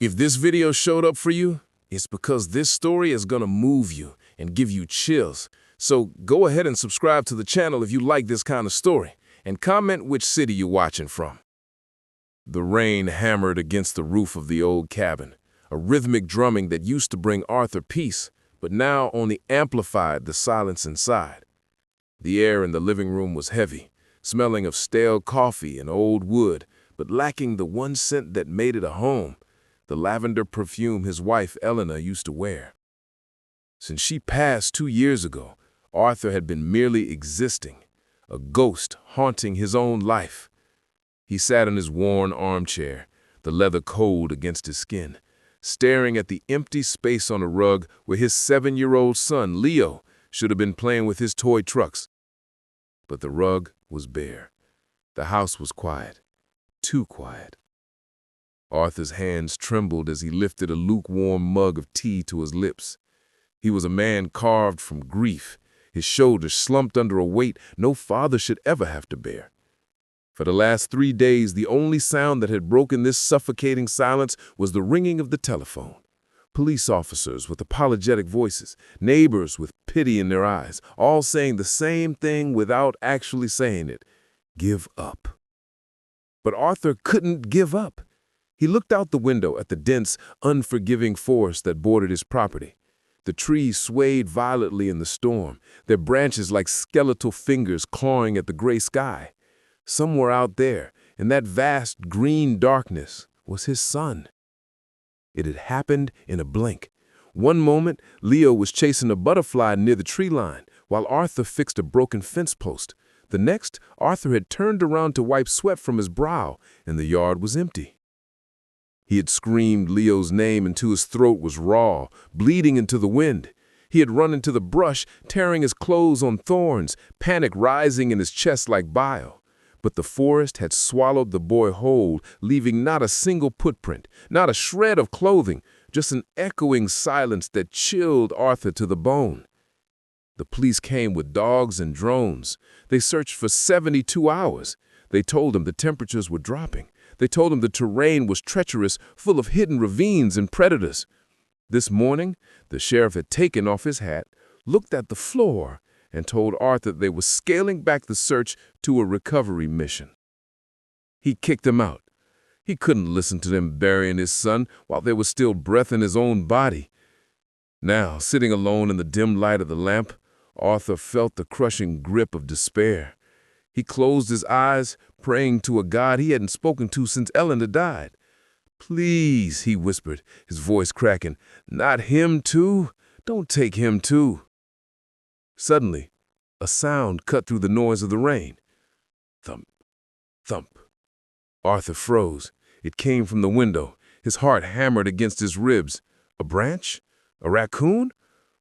If this video showed up for you, it's because this story is gonna move you and give you chills. So go ahead and subscribe to the channel if you like this kind of story, and comment which city you're watching from. The rain hammered against the roof of the old cabin, a rhythmic drumming that used to bring Arthur peace, but now only amplified the silence inside. The air in the living room was heavy, smelling of stale coffee and old wood, but lacking the one scent that made it a home, the lavender perfume his wife Elena used to wear. Since she passed 2 years ago, Arthur had been merely existing, a ghost haunting his own life. He sat in his worn armchair, the leather cold against his skin, staring at the empty space on a rug where his 7-year-old son, Leo, should have been playing with his toy trucks. But the rug was bare. The house was quiet, too quiet. Arthur's hands trembled as he lifted a lukewarm mug of tea to his lips. He was a man carved from grief, his shoulders slumped under a weight no father should ever have to bear. For the last 3 days, the only sound that had broken this suffocating silence was the ringing of the telephone. Police officers with apologetic voices, neighbors with pity in their eyes, all saying the same thing without actually saying it: give up. But Arthur couldn't give up. He looked out the window at the dense, unforgiving forest that bordered his property. The trees swayed violently in the storm, their branches like skeletal fingers clawing at the gray sky. Somewhere out there, in that vast green darkness, was his son. It had happened in a blink. One moment, Leo was chasing a butterfly near the tree line, while Arthur fixed a broken fence post. The next, Arthur had turned around to wipe sweat from his brow, and the yard was empty. He had screamed Leo's name until his throat was raw, bleeding into the wind. He had run into the brush, tearing his clothes on thorns, panic rising in his chest like bile. But the forest had swallowed the boy whole, leaving not a single footprint, not a shred of clothing, just an echoing silence that chilled Arthur to the bone. The police came with dogs and drones. They searched for 72 hours. They told him the temperatures were dropping. They told him the terrain was treacherous, full of hidden ravines and predators. This morning, the sheriff had taken off his hat, looked at the floor, and told Arthur they were scaling back the search to a recovery mission. He kicked them out. He couldn't listen to them burying his son while there was still breath in his own body. Now, sitting alone in the dim light of the lamp, Arthur felt the crushing grip of despair. He closed his eyes, praying to a God he hadn't spoken to since Elena died. "Please," he whispered, his voice cracking, "not him too. Don't take him too." Suddenly, a sound cut through the noise of the rain. Thump, thump. Arthur froze. It came from the window. His heart hammered against his ribs. A branch? A raccoon?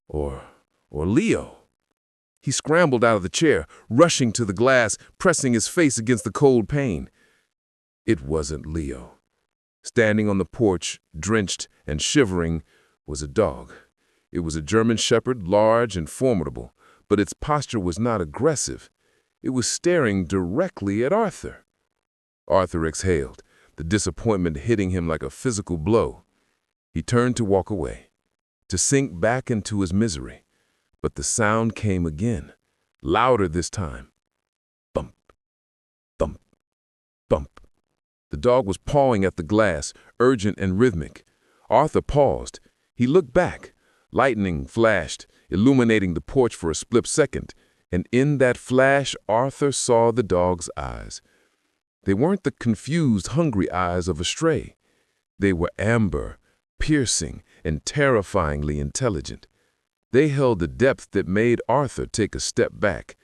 Or Leo? He scrambled out of the chair, rushing to the glass, pressing his face against the cold pane. It wasn't Leo. Standing on the porch, drenched and shivering, was a dog. It was a German shepherd, large and formidable, but its posture was not aggressive. It was staring directly at Arthur. Arthur exhaled, the disappointment hitting him like a physical blow. He turned to walk away, to sink back into his misery. But the sound came again, louder this time. Bump, bump, bump. The dog was pawing at the glass, urgent and rhythmic. Arthur paused. He looked back. Lightning flashed, illuminating the porch for a split second, and in that flash, Arthur saw the dog's eyes. They weren't the confused, hungry eyes of a stray. They were amber, piercing, and terrifyingly intelligent. They held a depth that made Arthur take a step back.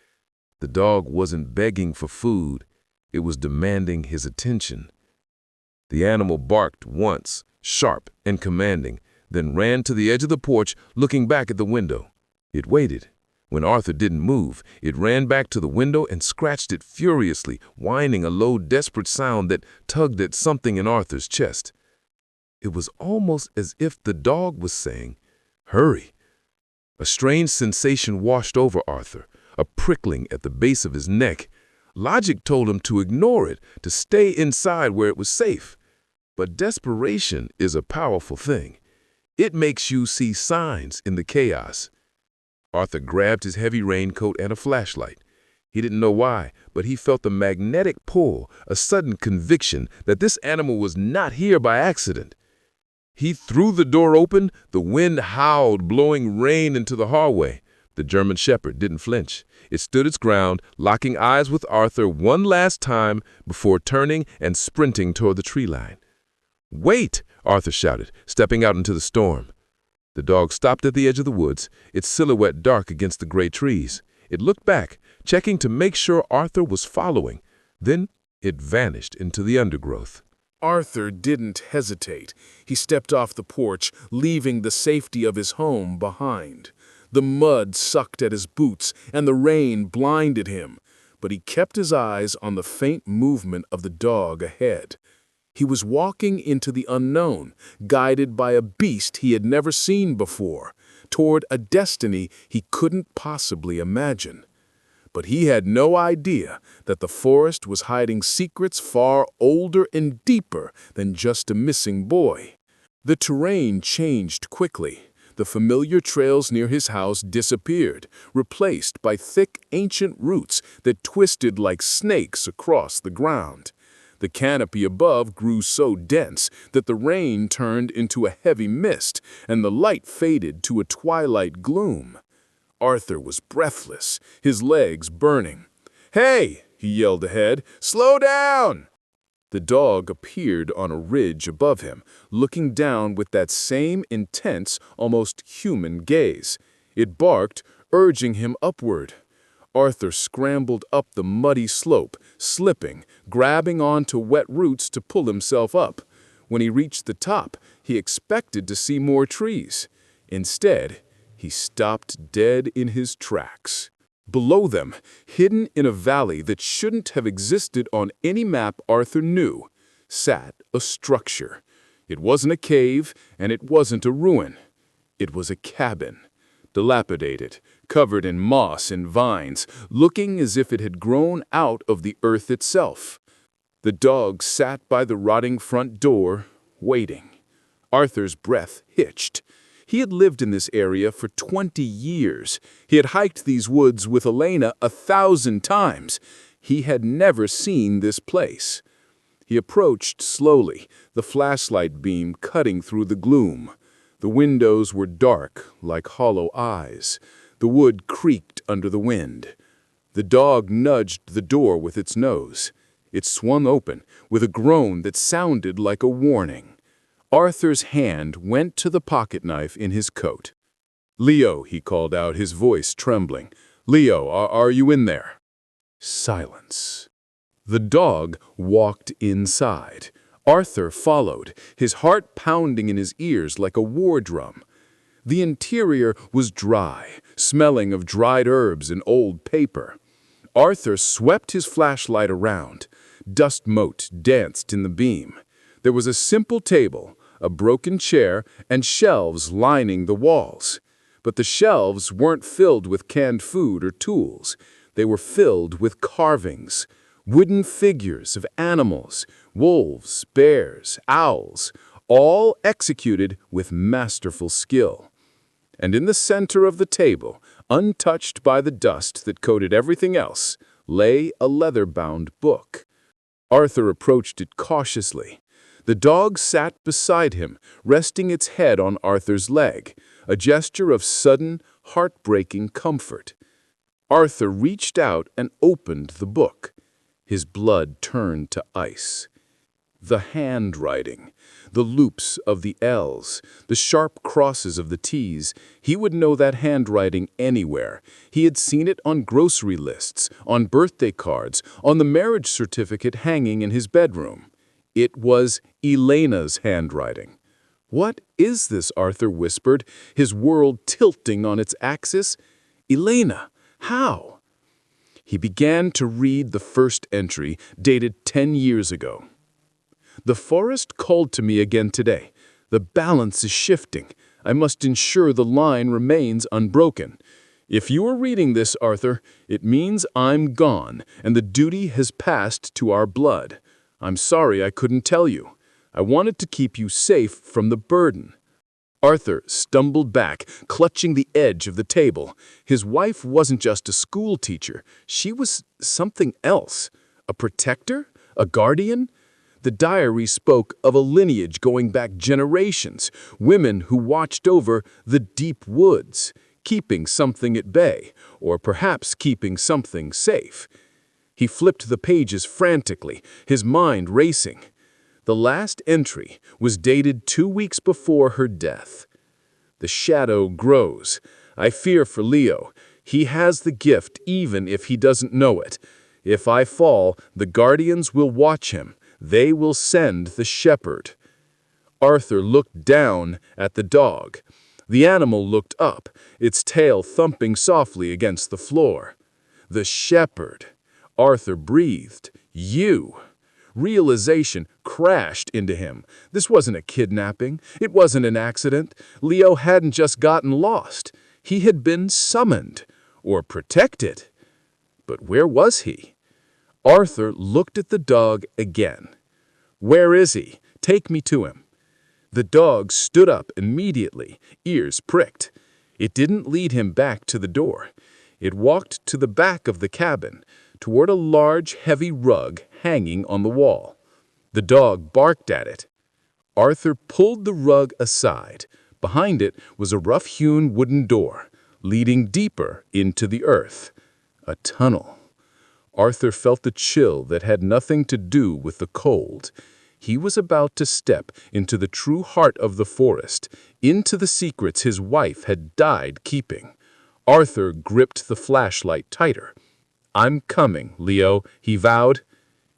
The dog wasn't begging for food. It was demanding his attention. The animal barked once, sharp and commanding, then ran to the edge of the porch, looking back at the window. It waited. When Arthur didn't move, it ran back to the window and scratched it furiously, whining a low, desperate sound that tugged at something in Arthur's chest. It was almost as if the dog was saying, "Hurry." A strange sensation washed over Arthur, a prickling at the base of his neck. Logic told him to ignore it, to stay inside where it was safe. But desperation is a powerful thing. It makes you see signs in the chaos. Arthur grabbed his heavy raincoat and a flashlight. He didn't know why, but he felt a magnetic pull, a sudden conviction that this animal was not here by accident. He threw the door open. The wind howled, blowing rain into the hallway. The German Shepherd didn't flinch. It stood its ground, locking eyes with Arthur one last time before turning and sprinting toward the tree line. "Wait!" Arthur shouted, stepping out into the storm. The dog stopped at the edge of the woods, its silhouette dark against the gray trees. It looked back, checking to make sure Arthur was following. Then it vanished into the undergrowth. Arthur didn't hesitate. He stepped off the porch, leaving the safety of his home behind. The mud sucked at his boots, and the rain blinded him, but he kept his eyes on the faint movement of the dog ahead. He was walking into the unknown, guided by a beast he had never seen before, toward a destiny he couldn't possibly imagine. But he had no idea that the forest was hiding secrets far older and deeper than just a missing boy. The terrain changed quickly. The familiar trails near his house disappeared, replaced by thick, ancient roots that twisted like snakes across the ground. The canopy above grew so dense that the rain turned into a heavy mist, and the light faded to a twilight gloom. Arthur was breathless, his legs burning. "Hey!" he yelled ahead. "Slow down!" The dog appeared on a ridge above him, looking down with that same intense, almost human gaze. It barked, urging him upward. Arthur scrambled up the muddy slope, slipping, grabbing onto wet roots to pull himself up. When he reached the top, he expected to see more trees. Instead, he stopped dead in his tracks. Below them, hidden in a valley that shouldn't have existed on any map Arthur knew, sat a structure. It wasn't a cave, and it wasn't a ruin. It was a cabin, dilapidated, covered in moss and vines, looking as if it had grown out of the earth itself. The dog sat by the rotting front door, waiting. Arthur's breath hitched. He had lived in this area for 20 years. He had hiked these woods with Elena 1,000 times. He had never seen this place. He approached slowly, the flashlight beam cutting through the gloom. The windows were dark, like hollow eyes. The wood creaked under the wind. The dog nudged the door with its nose. It swung open, with a groan that sounded like a warning. Arthur's hand went to the pocketknife in his coat. "Leo," he called out, his voice trembling. "Leo, are you in there?" Silence. The dog walked inside. Arthur followed, his heart pounding in his ears like a war drum. The interior was dry, smelling of dried herbs and old paper. Arthur swept his flashlight around. Dust mote danced in the beam. There was a simple table, a broken chair, and shelves lining the walls. But the shelves weren't filled with canned food or tools. They were filled with carvings, wooden figures of animals, wolves, bears, owls, all executed with masterful skill. And in the center of the table, untouched by the dust that coated everything else, lay a leather-bound book. Arthur approached it cautiously. The dog sat beside him, resting its head on Arthur's leg, a gesture of sudden, heartbreaking comfort. Arthur reached out and opened the book. His blood turned to ice. The handwriting, the loops of the L's, the sharp crosses of the T's, he would know that handwriting anywhere. He had seen it on grocery lists, on birthday cards, on the marriage certificate hanging in his bedroom. It was Elena's handwriting. "What is this?" Arthur whispered, his world tilting on its axis. "Elena, how?" He began to read the first entry, dated 10 years ago. "The forest called to me again today. The balance is shifting. I must ensure the line remains unbroken. If you are reading this, Arthur, it means I'm gone, and the duty has passed to our blood. I'm sorry I couldn't tell you. I wanted to keep you safe from the burden." Arthur stumbled back, clutching the edge of the table. His wife wasn't just a school teacher. She was something else. A protector? A guardian? The diary spoke of a lineage going back generations, women who watched over the deep woods, keeping something at bay, or perhaps keeping something safe. He flipped the pages frantically, his mind racing. The last entry was dated 2 weeks before her death. "The shadow grows. I fear for Leo. He has the gift even if he doesn't know it. If I fall, the guardians will watch him. They will send the shepherd." Arthur looked down at the dog. The animal looked up, its tail thumping softly against the floor. "The shepherd." Arthur breathed. "You." Realization crashed into him. This wasn't a kidnapping. It wasn't an accident. Leo hadn't just gotten lost. He had been summoned, or protected. But where was he? Arthur looked at the dog again. "Where is he? Take me to him." The dog stood up immediately, ears pricked. It didn't lead him back to the door. It walked to the back of the cabin, toward a large, heavy rug hanging on the wall. The dog barked at it. Arthur pulled the rug aside. Behind it was a rough-hewn wooden door, leading deeper into the earth. A tunnel. Arthur felt a chill that had nothing to do with the cold. He was about to step into the true heart of the forest, into the secrets his wife had died keeping. Arthur gripped the flashlight tighter. "I'm coming, Leo," he vowed.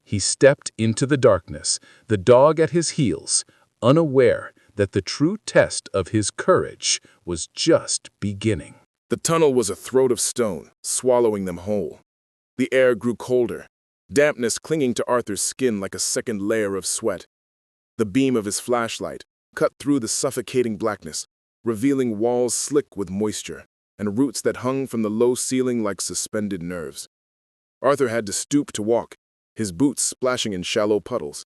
He stepped into the darkness, the dog at his heels, unaware that the true test of his courage was just beginning. The tunnel was a throat of stone, swallowing them whole. The air grew colder, dampness clinging to Arthur's skin like a second layer of sweat. The beam of his flashlight cut through the suffocating blackness, revealing walls slick with moisture and roots that hung from the low ceiling like suspended nerves. Arthur had to stoop to walk, his boots splashing in shallow puddles.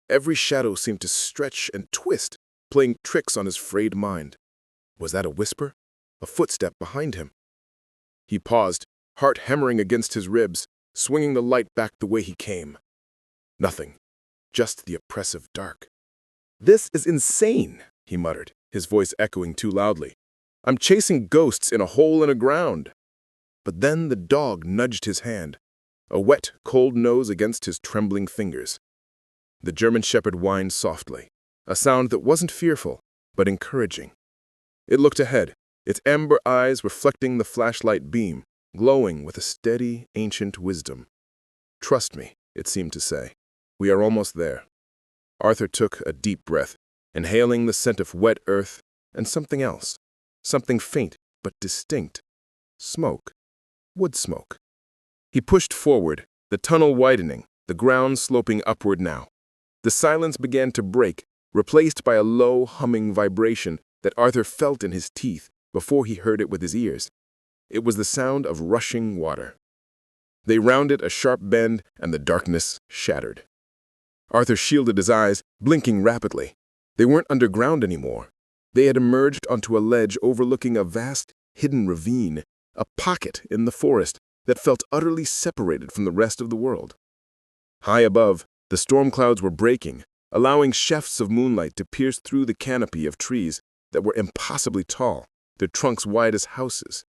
Every shadow seemed to stretch and twist, playing tricks on his frayed mind. Was that a whisper? A footstep behind him? He paused, heart hammering against his ribs, swinging the light back the way he came. Nothing, just the oppressive dark. "This is insane," he muttered, his voice echoing too loudly. "I'm chasing ghosts in a hole in the ground." But then the dog nudged his hand, a wet, cold nose against his trembling fingers. The German shepherd whined softly, a sound that wasn't fearful, but encouraging. It looked ahead, its amber eyes reflecting the flashlight beam, glowing with a steady, ancient wisdom. "Trust me," it seemed to say. "We are almost there." Arthur took a deep breath, inhaling the scent of wet earth and something else, something faint but distinct. Smoke. Wood smoke. He pushed forward, the tunnel widening, the ground sloping upward now. The silence began to break, replaced by a low, humming vibration that Arthur felt in his teeth before he heard it with his ears. It was the sound of rushing water. They rounded a sharp bend, and the darkness shattered. Arthur shielded his eyes, blinking rapidly. They weren't underground anymore. They had emerged onto a ledge overlooking a vast, hidden ravine, a pocket in the forest that felt utterly separated from the rest of the world. High above, the storm clouds were breaking, allowing shafts of moonlight to pierce through the canopy of trees that were impossibly tall, their trunks wide as houses.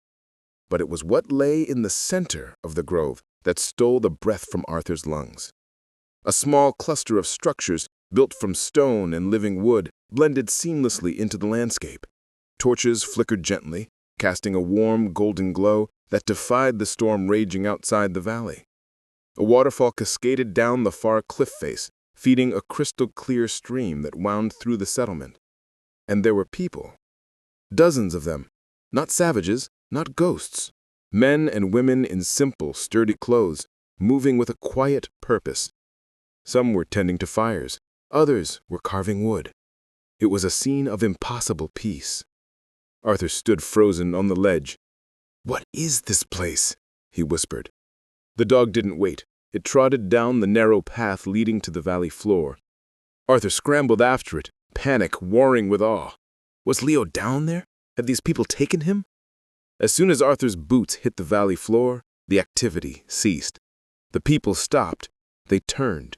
But it was what lay in the center of the grove that stole the breath from Arthur's lungs. A small cluster of structures built from stone and living wood blended seamlessly into the landscape. Torches flickered gently, casting a warm, golden glow that defied the storm raging outside the valley. A waterfall cascaded down the far cliff face, feeding a crystal-clear stream that wound through the settlement. And there were people. Dozens of them. Not savages, not ghosts. Men and women in simple, sturdy clothes, moving with a quiet purpose. Some were tending to fires. Others were carving wood. It was a scene of impossible peace. Arthur stood frozen on the ledge. "What is this place?" he whispered. The dog didn't wait. It trotted down the narrow path leading to the valley floor. Arthur scrambled after it, panic warring with awe. Was Leo down there? Had these people taken him? As soon as Arthur's boots hit the valley floor, the activity ceased. The people stopped. They turned.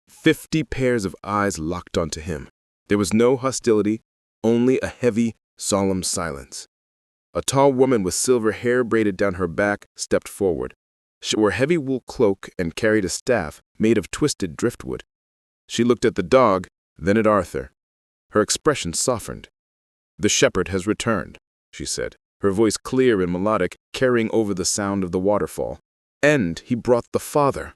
50 pairs of eyes locked onto him. There was no hostility, only a heavy, solemn silence. A tall woman with silver hair braided down her back stepped forward. She wore a heavy wool cloak and carried a staff made of twisted driftwood. She looked at the dog, then at Arthur. Her expression softened. "The shepherd has returned," she said, her voice clear and melodic, carrying over the sound of the waterfall. "And he brought the father."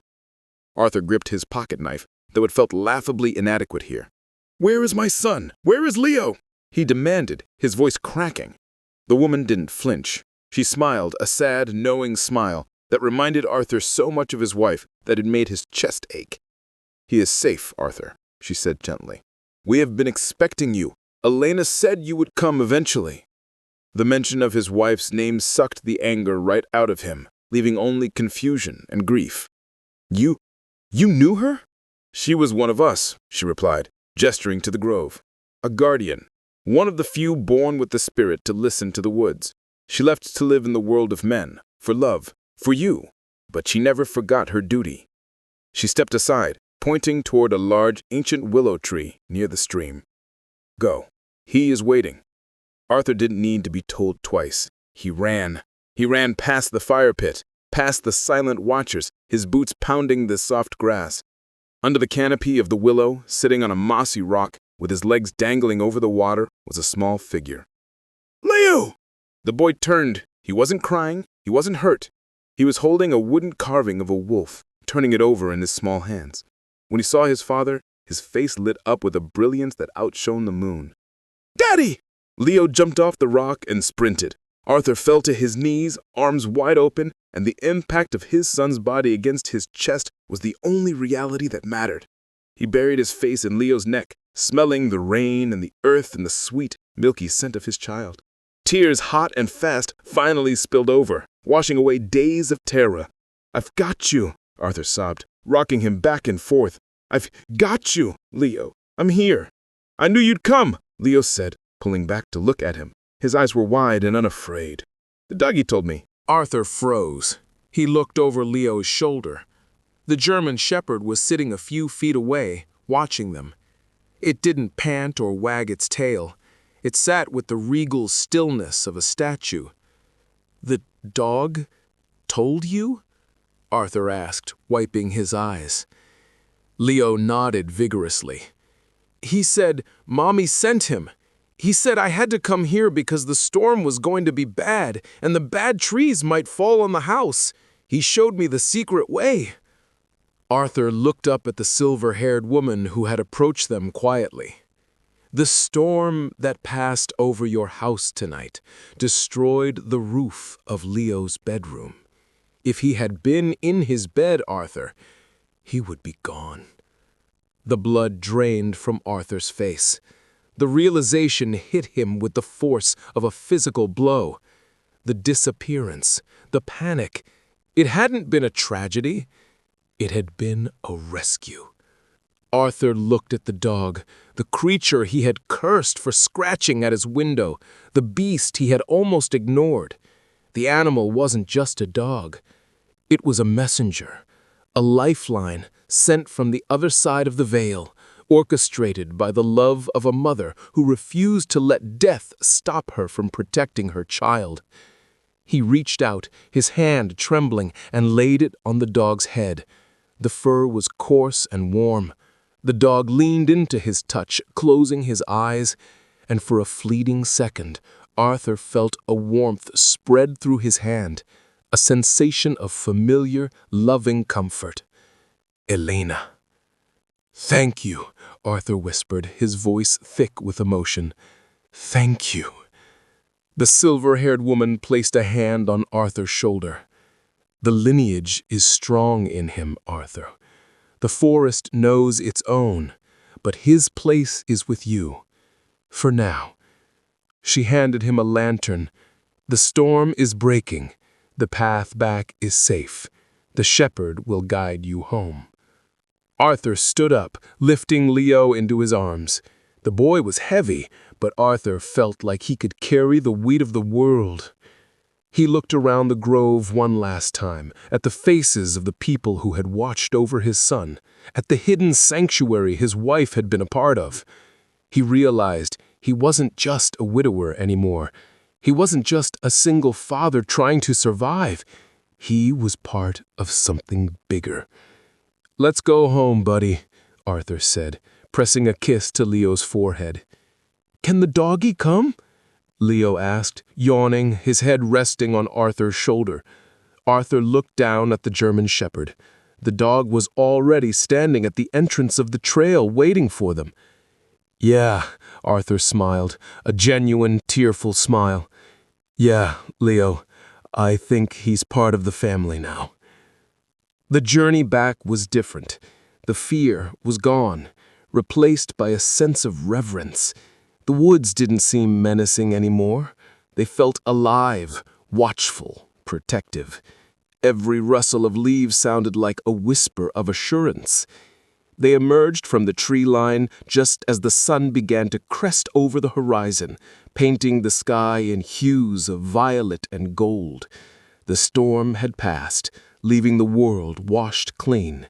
Arthur gripped his pocket knife, though it felt laughably inadequate here. "Where is my son? Where is Leo?" he demanded, his voice cracking. The woman didn't flinch. She smiled, a sad, knowing smile that reminded Arthur so much of his wife that it made his chest ache. "He is safe, Arthur," she said gently. "We have been expecting you. Elena said you would come eventually." The mention of his wife's name sucked the anger right out of him, leaving only confusion and grief. You knew her?" "She was one of us," she replied, gesturing to the grove. "A guardian, one of the few born with the spirit to listen to the woods. She left to live in the world of men, for love, for you, but she never forgot her duty." She stepped aside, pointing toward a large, ancient willow tree near the stream. "Go. He is waiting." Arthur didn't need to be told twice. He ran. He ran past the fire pit, past the silent watchers, his boots pounding the soft grass. Under the canopy of the willow, sitting on a mossy rock, with his legs dangling over the water, was a small figure. "Leo!" The boy turned. He wasn't crying. He wasn't hurt. He was holding a wooden carving of a wolf, turning it over in his small hands. When he saw his father, his face lit up with a brilliance that outshone the moon. "Daddy!" Leo jumped off the rock and sprinted. Arthur fell to his knees, arms wide open, and the impact of his son's body against his chest was the only reality that mattered. He buried his face in Leo's neck, smelling the rain and the earth and the sweet, milky scent of his child. Tears, hot and fast, finally spilled over, washing away days of terror. "I've got you," Arthur sobbed, rocking him back and forth. "I've got you, Leo. I'm here." "I knew you'd come," Leo said, pulling back to look at him. His eyes were wide and unafraid. "The doggy told me." Arthur froze. He looked over Leo's shoulder. The German shepherd was sitting a few feet away, watching them. It didn't pant or wag its tail. It sat with the regal stillness of a statue. "The dog told you?" Arthur asked, wiping his eyes. Leo nodded vigorously. "He said Mommy sent him. He said I had to come here because the storm was going to be bad and the bad trees might fall on the house. He showed me the secret way." Arthur looked up at the silver-haired woman who had approached them quietly. "The storm that passed over your house tonight destroyed the roof of Leo's bedroom. If he had been in his bed, Arthur, he would be gone." The blood drained from Arthur's face. The realization hit him with the force of a physical blow. The disappearance, the panic. It hadn't been a tragedy. It had been a rescue. Arthur looked at the dog, the creature he had cursed for scratching at his window, the beast he had almost ignored. The animal wasn't just a dog. It was a messenger, a lifeline sent from the other side of the veil, orchestrated by the love of a mother who refused to let death stop her from protecting her child. He reached out, his hand trembling, and laid it on the dog's head. The fur was coarse and warm. The dog leaned into his touch, closing his eyes, and for a fleeting second, Arthur felt a warmth spread through his hand, a sensation of familiar, loving comfort. "Elena." "Thank you," Arthur whispered, his voice thick with emotion. "Thank you." The silver-haired woman placed a hand on Arthur's shoulder. "The lineage is strong in him, Arthur. The forest knows its own, but his place is with you. For now." She handed him a lantern. "The storm is breaking. The path back is safe. The shepherd will guide you home." Arthur stood up, lifting Leo into his arms. The boy was heavy, but Arthur felt like he could carry the weight of the world. He looked around the grove one last time, at the faces of the people who had watched over his son, at the hidden sanctuary his wife had been a part of. He realized he wasn't just a widower anymore. He wasn't just a single father trying to survive. He was part of something bigger. "Let's go home, buddy," Arthur said, pressing a kiss to Leo's forehead. "Can the doggy come?" Leo asked, yawning, his head resting on Arthur's shoulder. Arthur looked down at the German shepherd. The dog was already standing at the entrance of the trail waiting for them. "Yeah," Arthur smiled, a genuine, tearful smile. "Yeah, Leo, I think he's part of the family now." The journey back was different. The fear was gone, replaced by a sense of reverence. The woods didn't seem menacing anymore. They felt alive, watchful, protective. Every rustle of leaves sounded like a whisper of assurance. They emerged from the tree line just as the sun began to crest over the horizon, painting the sky in hues of violet and gold. The storm had passed, leaving the world washed clean.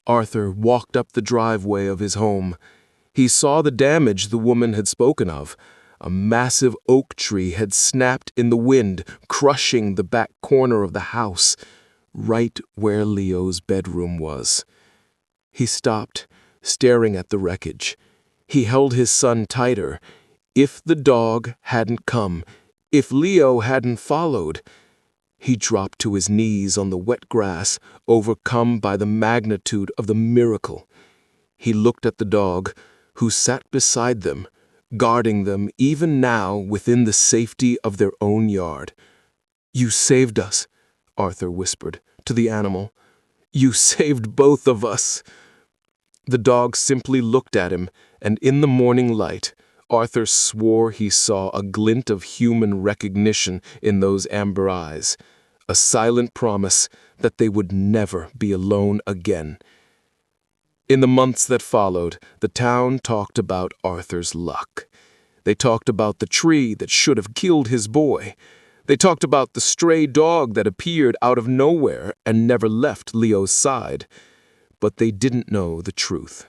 Arthur walked up the driveway of his home. He saw the damage the woman had spoken of. A massive oak tree had snapped in the wind, crushing the back corner of the house, right where Leo's bedroom was. He stopped, staring at the wreckage. He held his son tighter. If the dog hadn't come, if Leo hadn't followed, he dropped to his knees on the wet grass, overcome by the magnitude of the miracle. He looked at the dog, who sat beside them, guarding them even now within the safety of their own yard. "You saved us," Arthur whispered to the animal. "You saved both of us." The dog simply looked at him, and in the morning light, Arthur swore he saw a glint of human recognition in those amber eyes, a silent promise that they would never be alone again. In the months that followed, the town talked about Arthur's luck. They talked about the tree that should have killed his boy. They talked about the stray dog that appeared out of nowhere and never left Leo's side. But they didn't know the truth.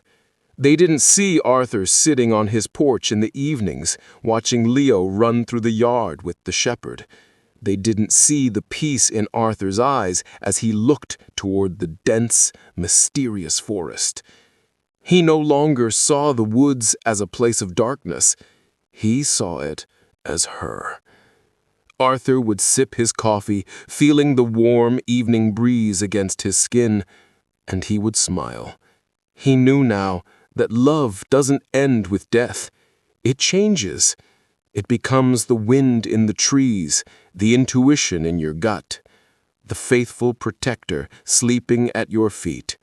They didn't see Arthur sitting on his porch in the evenings, watching Leo run through the yard with the shepherd. They didn't see the peace in Arthur's eyes as he looked toward the dense, mysterious forest. He no longer saw the woods as a place of darkness. He saw it as her. Arthur would sip his coffee, feeling the warm evening breeze against his skin, and he would smile. He knew now that love doesn't end with death. It changes. It becomes the wind in the trees, the intuition in your gut, the faithful protector sleeping at your feet.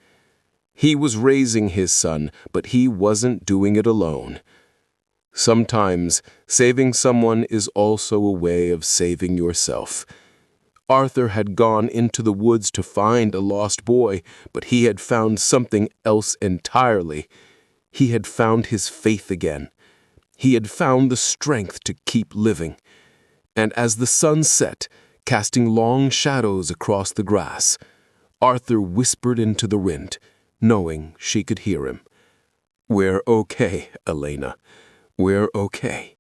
He was raising his son, but he wasn't doing it alone. Sometimes saving someone is also a way of saving yourself. Arthur had gone into the woods to find a lost boy, but he had found something else entirely. He had found his faith again. He had found the strength to keep living. And as the sun set, casting long shadows across the grass, Arthur whispered into the wind, knowing she could hear him. "We're okay, Elena. We're okay."